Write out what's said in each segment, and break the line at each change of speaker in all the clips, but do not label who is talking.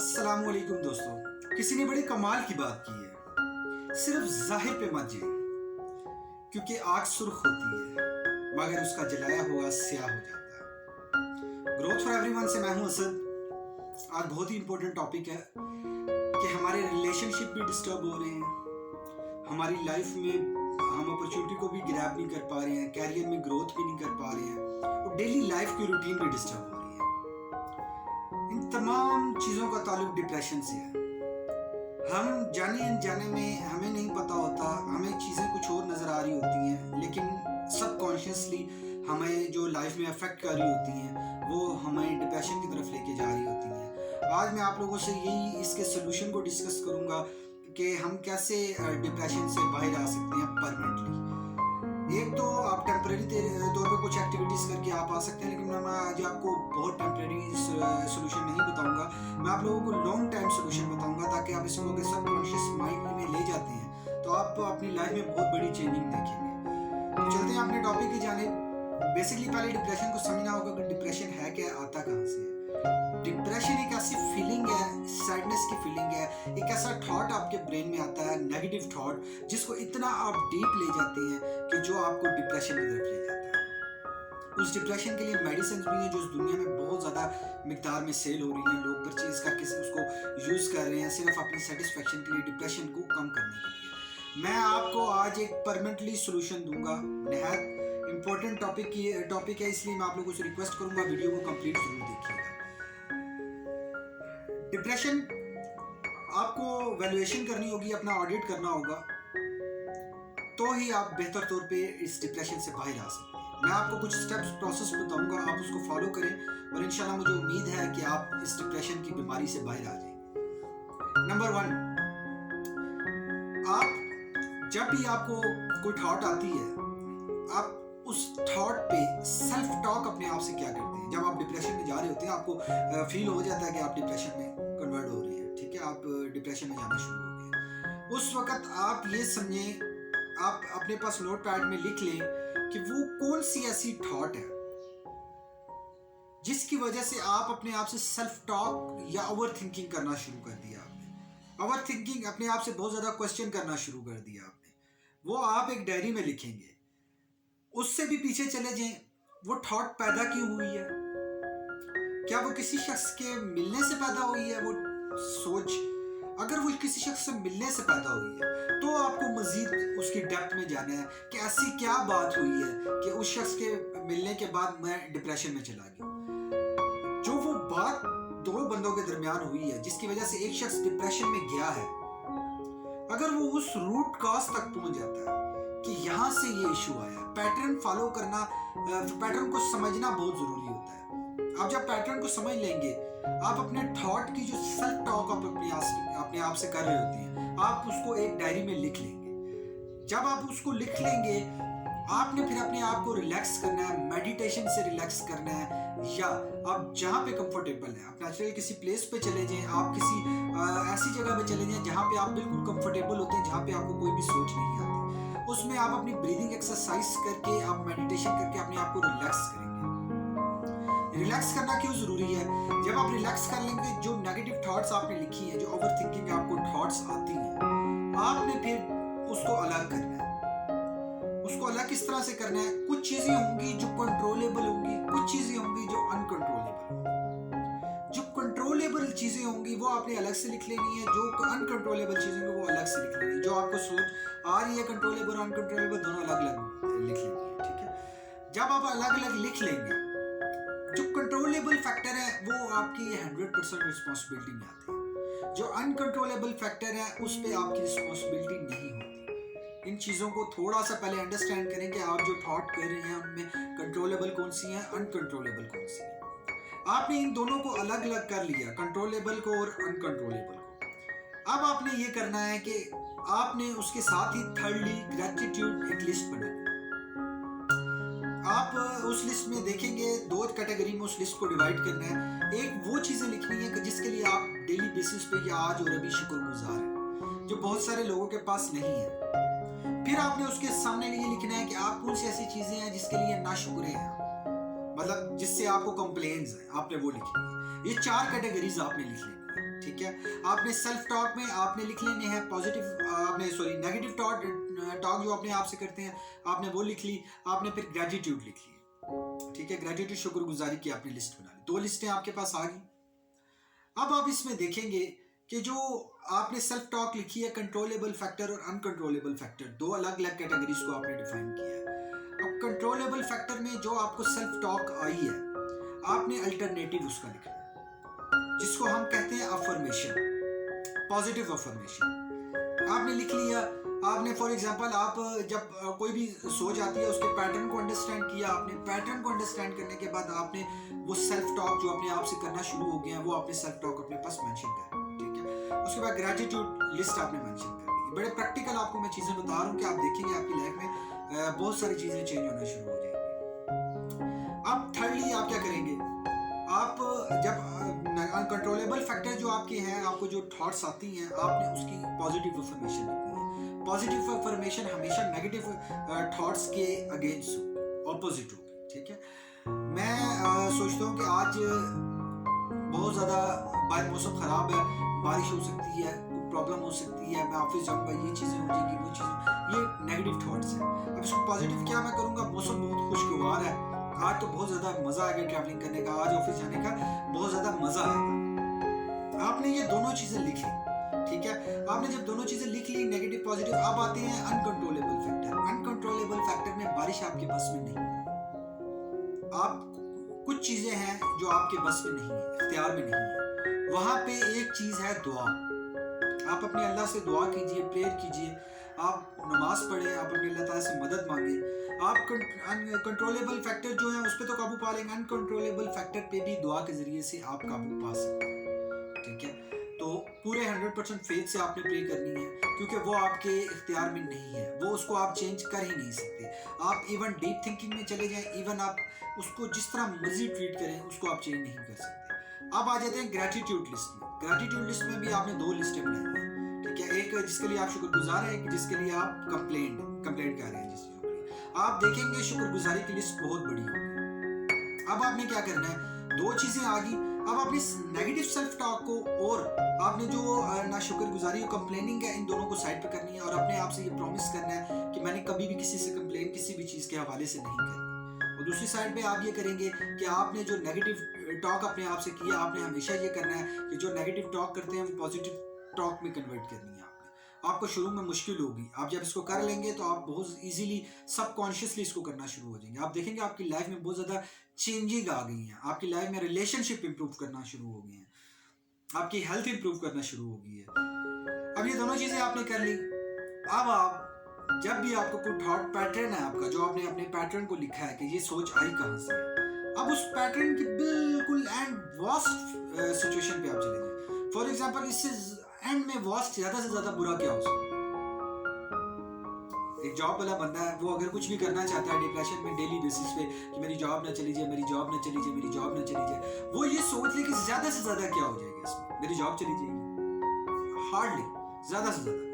अस्सलामुअलैकुम दोस्तों। किसी ने बड़े कमाल की बात की है, सिर्फ जाहिर पे मत जाइए क्योंकि आग सुर्ख होती है मगर उसका जलाया हुआ स्याह हो जाता है। ग्रोथ फॉर एवरीवन से मैं हूं असद। आज बहुत ही इंपॉर्टेंट टॉपिक है कि हमारे रिलेशनशिप भी डिस्टर्ब हो रहे हैं, हमारी लाइफ में हम अपॉर्चुनिटी को भी ग्रैब नहीं कर पा रहे हैं, कैरियर में ग्रोथ भी नहीं कर पा रहे हैं और डेली लाइफ की रूटीन भी डिस्टर्ब हो रही है। इन तमाम चीज़ों का ताल्लुक डिप्रेशन से है। हम जाने अनजाने में हमें नहीं पता होता, हमें चीज़ें कुछ और नज़र आ रही होती हैं, लेकिन सबकॉन्शियसली हमें जो लाइफ में अफेक्ट कर रही होती हैं वो हमें डिप्रेशन की तरफ लेके जा रही होती हैं। आज मैं आप लोगों से यही इसके सोल्यूशन को डिस्कस करूँगा कि हम कैसे डिप्रेशन से बाहर आ सकते हैं परमानेंटली। एक तो आप टेम्परेरी तौर पे कुछ एक्टिविटीज़ करके आप आ सकते हैं, लेकिन मैं आज आपको बहुत टेम्परेरी सोल्यूशन नहीं बताऊंगा। मैं आप लोगों को लॉन्ग टाइम सोल्यूशन बताऊंगा ताकि आप इसको अगर सबकॉन्शियस माइंड में ले जाते हैं तो आप अपनी लाइफ में बहुत बड़ी चेंजिंग देखेंगे। तो चलते हैं अपने टॉपिक की जानिब। बेसिकली पहले डिप्रेशन को समझना होगा कि डिप्रेशन है क्या, आता कहाँ से है। डिप्रेशन एक ऐसी फीलिंग है, सैडनेस की फीलिंग है, एक ऐसा थॉट आपके ब्रेन में आता है, नेगेटिव थॉट, जिसको इतना आप डीप ले जाते हैं कि जो आपको डिप्रेशन की तरफ ले जाता है। उस डिप्रेशन के लिए मेडिसिन भी हैं जो इस दुनिया में बहुत ज़्यादा मिकदार में सेल हो रही हैं, लोग परचेज करके उसको यूज़ कर रहे हैं सिर्फ अपनी सेटिस्फेक्शन के लिए, डिप्रेशन को कम करने के लिए। मैं आपको आज एक परमानेंटली सोल्यूशन दूंगा। नहायत इंपॉर्टेंट टॉपिक है, इसलिए मैं आप लोगों से रिक्वेस्ट करूंगा वीडियो को कंप्लीट जरूर देखिएगा। डिप्रेशन आपको वैल्यूएशन करनी होगी, अपना ऑडिट करना होगा, तो ही आप बेहतर तौर पे इस डिप्रेशन से बाहर आ सकते हैं। मैं आपको कुछ स्टेप्स प्रोसेस बताऊंगा, आप उसको फॉलो करें और इंशाल्लाह मुझे उम्मीद है कि आप इस डिप्रेशन की बीमारी से बाहर आ जाएंगे। नंबर 1, आप जब भी आपको कोई थॉट आती है, आप उस थॉट पे सेल्फ टॉक अपने आप से क्या करते हैं। जब आप डिप्रेशन में जा रहे होते हैं, आपको फील हो जाता है कि आप डिप्रेशन में कन्वर्ट हो रही है, ठीक है, आप डिप्रेशन में जाना शुरू हो गए। उस वक्त आप ये समझें, आप अपने पास नोट पैड में लिख लें कि वो कौन सी ऐसी थॉट है जिसकी वजह से आप अपने आप से सेल्फ टॉक या ओवर थिंकिंग करना शुरू कर दिया आपने। ओवर थिंकिंग, अपने आप से बहुत ज्यादा क्वेश्चन करना शुरू कर दिया आपने। वो आप एक डायरी में लिखेंगे। उससे भी पीछे चले जाएं, वो थॉट पैदा क्यों हुई है? क्या वो किसी शख्स के मिलने से पैदा हुई है? वो सोच, अगर वो किसी शख्स से मिलने से पैदा हुई है तो आपको मजीद उसकी डेप्थ में जाना है कि ऐसी क्या बात हुई है कि उस शख्स के मिलने के बाद मैं डिप्रेशन में चला गया। जो वो बात दो बंदों के दरमियान हुई है जिसकी वजह से एक शख्स डिप्रेशन में गया है, अगर वो उस रूट कॉज तक पहुंच जाता है कि यहाँ से ये इशू आया, पैटर्न फॉलो करना, पैटर्न को समझना बहुत जरूरी होता है। आप जब पैटर्न को समझ लेंगे, आप अपने थॉट की जो सेल्फ टॉक आप अपने आप से कर रहे होते हैं, आप उसको एक डायरी में लिख लेंगे। जब आप उसको लिख लेंगे, आपने फिर अपने आप को रिलैक्स करना है, मेडिटेशन से रिलैक्स करना है, या आप जहाँ पे कंफर्टेबल है, आप नेचुरल किसी प्लेस पे चले जाएं, आप किसी ऐसी जगह पे चले जाएं जहाँ पे आप बिल्कुल कंफर्टेबल होते हैं, जहाँ पे आपको कोई भी सोच नहीं आती। उसमें आप अपनी ब्रीदिंग एक्सरसाइज करके, आप मेडिटेशन करके अपने आप को रिलैक्स करेंगे। रिलैक्स करना क्यों जरूरी है? जब आप रिलैक्स कर लेंगे, जो नेगेटिव थॉट्स आपने लिखी है, जो ओवर थिंकिंग आपको थॉट्स आती हैं, आपने फिर उसको अलग करना है। उसको अलग किस तरह से करना है? कुछ चीजें होंगी जो कंट्रोलेबल होंगी, कुछ चीजें होंगी जो अनकंट्रोलेबल होंगी। जो कंट्रोलेबल चीजें होंगी वो आपने अलग से लिख लेनी है, जो अनकंट्रोलेबल चीजें होंगी वो अलग से लिख लेनी है। जो आपको सोच आ रही है कंट्रोलेबल और अनकंट्रोलेबल, दोनों अलग अलग लिख लेनी है, ठीक है। जब आप अलग अलग लिख लेंगे, जो कंट्रोलेबल फैक्टर है वो आपकी 100% रिस्पॉन्सिबिलिटी में आते हैं, जो अनकंट्रोलेबल फैक्टर है उस पर आपकी रिस्पॉन्सिबिलिटी नहीं होती। इन चीज़ों को थोड़ा सा पहले अंडरस्टैंड करें कि आप जो थॉट कर रहे हैं उनमें कंट्रोलेबल कौन सी है, अनकंट्रोलेबल कौन सी है। आपने इन दोनों को अलग अलग कर लिया, कंट्रोलेबल को और अनकंट्रोलेबल को। अब आपने ये करना है कि आपने उसके साथ ही थर्डली ग्रेटिट्यूड एक लिस्ट बनानी। आप उस लिस्ट में देखेंगे 2 कैटेगरी में उस लिस्ट को डिवाइड करना है। एक वो चीजें लिखनी है कि जिसके लिए आप डेली बेसिस पे या आज और अभी शुक्रगुजार हैं, जो बहुत सारे लोगों के पास नहीं है। फिर आपने उसके सामने ये लिखना है कि आप कौन सी ऐसी चीजें हैं जिसके लिए नाशुक्र हैं, मतलब जिससे आपको कंप्लेन्स हैं, आपने वो लिखनी है। ये 4 कैटेगरीज आपने लिख लेनी है, ठीक है। आपने सेल्फ टॉक में आपने लिख लेने हैं पॉजिटिव, आपने सॉरी नेगेटिव टॉक जो अपने आप से करते हैं आपने वो लिख ली। आपने फिर ग्रेटिट्यूड लिख ली, ठीक है। ग्रेटिट्यूड शुक्रगुजारी की आपने लिस्ट बना ली, 2 लिस्टें आपके पास आ गई। अब आप इसमें देखेंगे कि जो आपने सेल्फ टॉक लिखी है, कंट्रोलेबल फैक्टर और अनकंट्रोलेबल फैक्टर, 2 अलग अलग कैटेगरीज को आपने डिफाइन किया है। अब कंट्रोलेबल फैक्टर में जो आपको सेल्फ टॉक आई है, आपने अल्टरनेटिव उसका लिखना है, जिसको हम कहते हैं अफर्मेशन, पॉजिटिव अफर्मेशन। आपने लिख लिया। आपने फॉर एग्जांपल आप जब कोई भी सोच आती है उसके पैटर्न को अंडरस्टैंड किया। आपने पैटर्न को अंडरस्टैंड करने के बाद आपने वो सेल्फ टॉक जो अपने आप से करना शुरू हो गया है वो आपने सेल्फ टॉक अपने पास मेंशन कर, ठीक है। उसके बाद ग्रेटिट्यूड लिस्ट आपने मेंशन कर ली। बड़े प्रैक्टिकल आपको मैं चीज़ें बता रहा हूँ कि आप देखेंगे आपकी लाइफ में बहुत सारी चीज़ें चेंज होना शुरू हो जाएंगी। अब थर्डली आप क्या करेंगे, आप जब अनकंट्रोलेबल फैक्टर जो आपके हैं, आपको जो थॉट्स आती हैं, आपने उसकी पॉजिटिव अफर्मेशन लिखनी है। पॉजिटिव अफर्मेशन हमेशा नेगेटिव थॉट्स के अगेंस्ट होगी, ऑपोजिट होगी, ठीक है। मैं सोचता हूँ कि आज बहुत ज़्यादा बाहर मौसम ख़राब है, बारिश हो सकती है, प्रॉब्लम हो सकती है, मैं ऑफिस जाऊँगा, ये चीज़ें हो जाएगी, वो चीज़ें, ये नेगेटिव थॉट्स हैं। अब इसको पॉजिटिव क्या मैं करूँगा, मौसम बहुत खुशगवार है, आज तो बहुत ज़्यादा मज़ा आएगा ट्रैवलिंग करने का, आज ऑफिस जाने का बहुत ज़्यादा मज़ा आएगा। आपने ये दोनों चीज़ें लिख ली, ठीक है। आपने जब दोनों चीज़ें लिख ली, नेगेटिव पॉजिटिव, अब आते हैं अनकंट्रोलेबल फैक्टर। अनकंट्रोलेबल फैक्टर में बारिश आपके बस में नहीं, आप कुछ चीज़ें हैं जो आपके बस में नहीं है, इख्तियार में नहीं है। वहाँ पे एक चीज़ है दुआ। आप अपने अल्लाह से दुआ कीजिए, प्रेयर कीजिए, आप नमाज पढ़ें, आप अपने अल्लाह ताला से मदद मांगे। आप कंट्रोलेबल फैक्टर जो है उस पर तो काबू पा लेंगे, अनकंट्रोलेबल फैक्टर पे भी दुआ के जरिए से आप काबू पा सकते हैं, ठीक है। तो पूरे 100% फेथ से आपने प्रे करनी है, क्योंकि वो आपके इख्तियार में नहीं है, वो उसको आप चेंज कर ही नहीं सकते। आप इवन डीप थिंकिंग में चले जाएं, इवन आप उसको जिस तरह मर्जी ट्रीट करें, उसको आप चेंज नहीं कर सकते। अब आ जाते हैं ग्रेटिट्यूड लिस्ट में। ग्रेटिट्यूड लिस्ट में भी आपने 2 लिस्टें बनाई हैं, ठीक है। एक जिसके लिए आप शुक्रगुजार हैं, एक जिसके लिए आप कंप्लेंट कर रहे हैं, जिस चीज़ों के लिए आप देखेंगे शुक्रगुजारी की लिस्ट बहुत बड़ी होगी। अब आपने क्या करना है, 2 चीज़ें आ गई। अब आपने नेगेटिव सेल्फ टॉक को और आपने जो ना शुक्रगुजारी और कंप्लेनिंग है, इन दोनों को साइड पे करनी है और अपने आप से ये प्रॉमिस करना है कि मैंने कभी भी किसी से कंप्लेन किसी भी चीज़ के हवाले से नहीं करनी। और दूसरी साइड पे आप ये करेंगे कि आपने जो नेगेटिव टॉक अपने आप से किया, आपने हमेशा ये करना है कि जो नेगेटिव टॉक करते हैं वो पॉजिटिव टॉक में कन्वर्ट करनी है। आपको शुरू में मुश्किल होगी, आप जब इसको कर लेंगे तो आप बहुत इजीली सबकॉन्शियसली इसको करना शुरू हो जाएंगे। आप देखेंगे आपकी लाइफ में बहुत ज़्यादा चेंजिंग आ गई हैं, आपकी लाइफ में रिलेशनशिप इंप्रूव करना शुरू हो गए हैं, आपकी हेल्थ इंप्रूव करना शुरू हो गई है। अब ये दोनों चीज़ें आपने कर ली। अब आप जब भी आपको कोई थॉट पैटर्न है आपका, जो आपने अपने पैटर्न को लिखा है कि ये सोच आई कहाँ से है, अब उस पैटर्न की बिल्कुल एंड वर्स्ट सिचुएशन पे आप चले जाए। फॉर एग्जाम्पल इससे एंड में वर्स्ट ज़्यादा से ज़्यादा बुरा क्या हो सकता है, एक जॉब वाला बंदा है, वो अगर कुछ भी करना चाहता है डिप्रेशन में डेली बेसिस पे कि मेरी जॉब ना चली जाए, मेरी जॉब ना चली जाए, मेरी जॉब ना चली जाए, वो ये सोच ले कि ज़्यादा से ज़्यादा क्या हो जाएगा इसमें, मेरी जॉब चली जाएगी, हार्डली, ज़्यादा से ज़्यादा।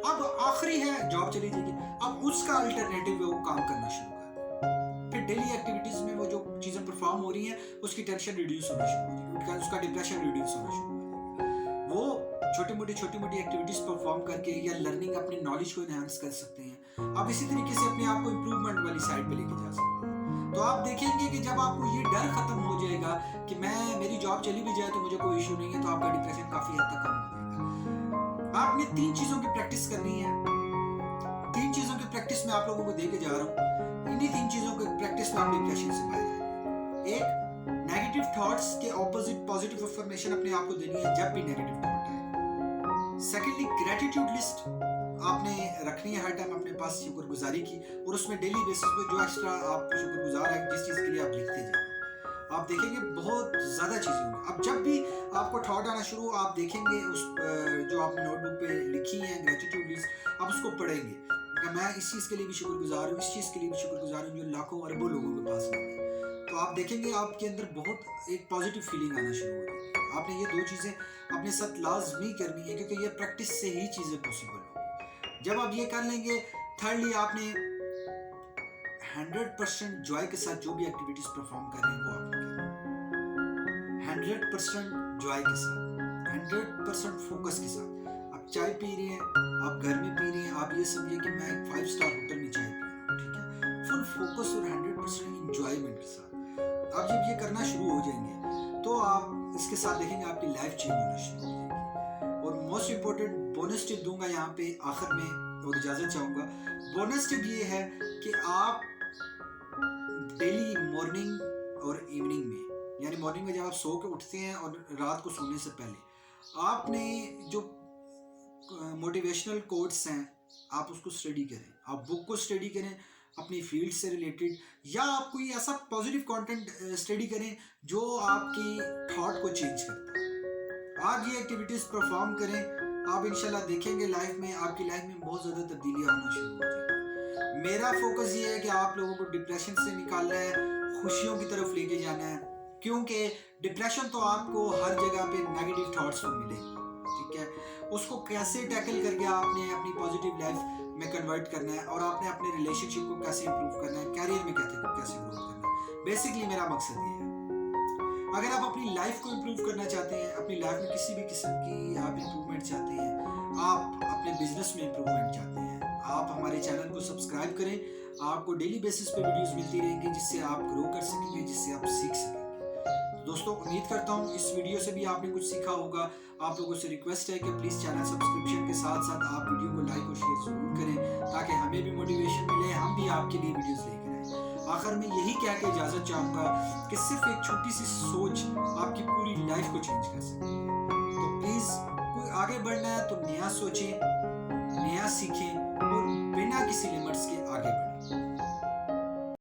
अब आखिरी है जॉब चली जाएगी, अब उसका अल्टरनेटिव वो काम करना शुरू कर दे। फिर डेली एक्टिविटीज़ में वो जो चीज़ें परफॉर्म हो रही हैं उसकी टेंशन रिड्यूस होना शुरू हो जाएगी, उसका डिप्रेशन रिड्यूस होना शुरू हो जाएगा। वो छोटी मोटी एक्टिविटीज परफॉर्म करके या लर्निंग अपनी नॉलेज को एनहांस कर सकते हैं। आप इसी तरीके से अपने आप को इम्प्रूवमेंट वाली साइड पे लेके जा सकते हैं। तो आप देखेंगे कि जब आपको ये डर खत्म हो जाएगा कि मेरी जॉब चली भी जाए तो मुझे कोई इशू नहीं है, तो आपका डिप्रेशन काफी हद तक कम हो जाएगा। आपने 3 चीजों की प्रैक्टिस करनी है। 3 चीजों की प्रैक्टिस में आप लोगों को दे के जा रहा हूँ। इन्हीं 3 चीजों की प्रैक्टिस में आप डिप्रेशन से बाहर आएंगे। एक, नेगेटिव थॉट्स के ऑपोजिट पॉजिटिव अफर्मेशन अपने आप को देनी है जब भी नेगेटिव थॉट आए। सेकेंडली, ग्रेटिट्यूड लिस्ट आपने रखनी है हर टाइम अपने पास शुक्रगुजारी की, और उसमें डेली बेसिस पे जो एक्स्ट्रा आप शुक्रगुजार है जिस चीज़ के लिए आप लिखते जाए, आप देखेंगे बहुत ज़्यादा चीज़ें होंगी। अब जब भी आपको थॉट आना शुरू हो, आप देखेंगे उस जो आपने नोटबुक पे लिखी है ग्रेटिट्यूड लिस्ट, आप उसको पढ़ेंगे कि मैं इस चीज़ के लिए भी शुक्रगुजार हूँ, इस चीज़ के लिए भी शुक्रगुजार हूँ जो लाखों अरबों लोगों के पास नहीं है। तो आप देखेंगे आपके अंदर बहुत एक पॉजिटिव फीलिंग आना शुरू हो जाएगी। आपने ये 2 चीज़ें अपने साथ लाजमी करनी है, क्योंकि ये प्रैक्टिस से ही चीज़ें पॉसिबल होंगी। जब आप ये कर लेंगे, थर्डली आपने 100% जॉय के साथ जो भी एक्टिविटीज परफॉर्म कर रहे हैं वो आपने करना 100% जॉय के साथ, 100 100% फोकस के साथ। आप चाय पी रही हैं, आप घर में पी रही हैं, आप ये समझिए कि मैं एक 5 स्टार होटल में चाय पी रही हूँ, ठीक है, फुल फोकस और 100% इंजॉयमेंट के साथ। आप जब ये करना शुरू हो जाएंगे तो आप इसके साथ देखेंगे आपकी लाइफ चेंज होना शुरू हो जाएगी। और मोस्ट इम्पोर्टेंट बोनस टिप दूंगा यहाँ पे आखिर में और इजाज़त चाहूँगा। बोनस टिप ये है कि आप डेली मॉर्निंग और इवनिंग में, यानी मॉर्निंग में जब आप सो के उठते हैं और रात को सोने से पहले आपने जो मोटिवेशनल कोट्स हैं आप उसको स्टडी करें, आप बुक को स्टडी करें अपनी फील्ड से रिलेटेड, या आप कोई ऐसा पॉजिटिव कंटेंट स्टडी करें जो आपकी थॉट को चेंज करता है। आप ये एक्टिविटीज़ परफॉर्म करें, आप इंशाल्लाह देखेंगे लाइफ में, आपकी लाइफ में बहुत ज़्यादा तब्दीलियाँ आना शुरू हो जाएंगी। मेरा फोकस ये है कि आप लोगों को डिप्रेशन से निकालना है, खुशियों की तरफ लेके जाना है, क्योंकि डिप्रेशन तो आपको हर जगह पे नेगेटिव थॉट्स को मिलेंगे, ठीक है। उसको कैसे टैकल करके आपने अपनी पॉजिटिव लाइफ में कन्वर्ट करना है और आपने अपने रिलेशनशिप को कैसे इंप्रूव करना है, कैरियर में कैसे ग्रोथ करना है, बेसिकली मेरा मकसद ये है। अगर आप अपनी लाइफ को इंप्रूव करना चाहते हैं, अपनी लाइफ में किसी भी किस्म की आप इंप्रूवमेंट चाहते हैं, आप अपने बिजनेस में इंप्रूवमेंट चाहते हैं, आप हमारे चैनल को सब्सक्राइब करें। आपको डेली बेसिस पे वीडियोस मिलती रहेंगी जिससे आप ग्रो कर सकेंगे, जिससे आप सीख सकेंगे। दोस्तों उम्मीद करता हूँ इस वीडियो से भी आपने कुछ सीखा होगा। आप लोगों से रिक्वेस्ट है कि प्लीज़ चैनल सब्सक्रिप्शन के साथ साथ आप वीडियो को लाइक और शेयर जरूर करें ताकि हमें भी मोटिवेशन मिले, हम भी आपके लिए वीडियोस लेकर आए। आखिर में यही कह के इजाज़त चाहूँगा कि सिर्फ एक छोटी सी सोच आपकी पूरी लाइफ को चेंज कर सकती है। तो प्लीज़ कोई आगे बढ़ना है तो नया सोचें, नया सीखें और बिना किसी लिमिट्स के आगे बढ़ें।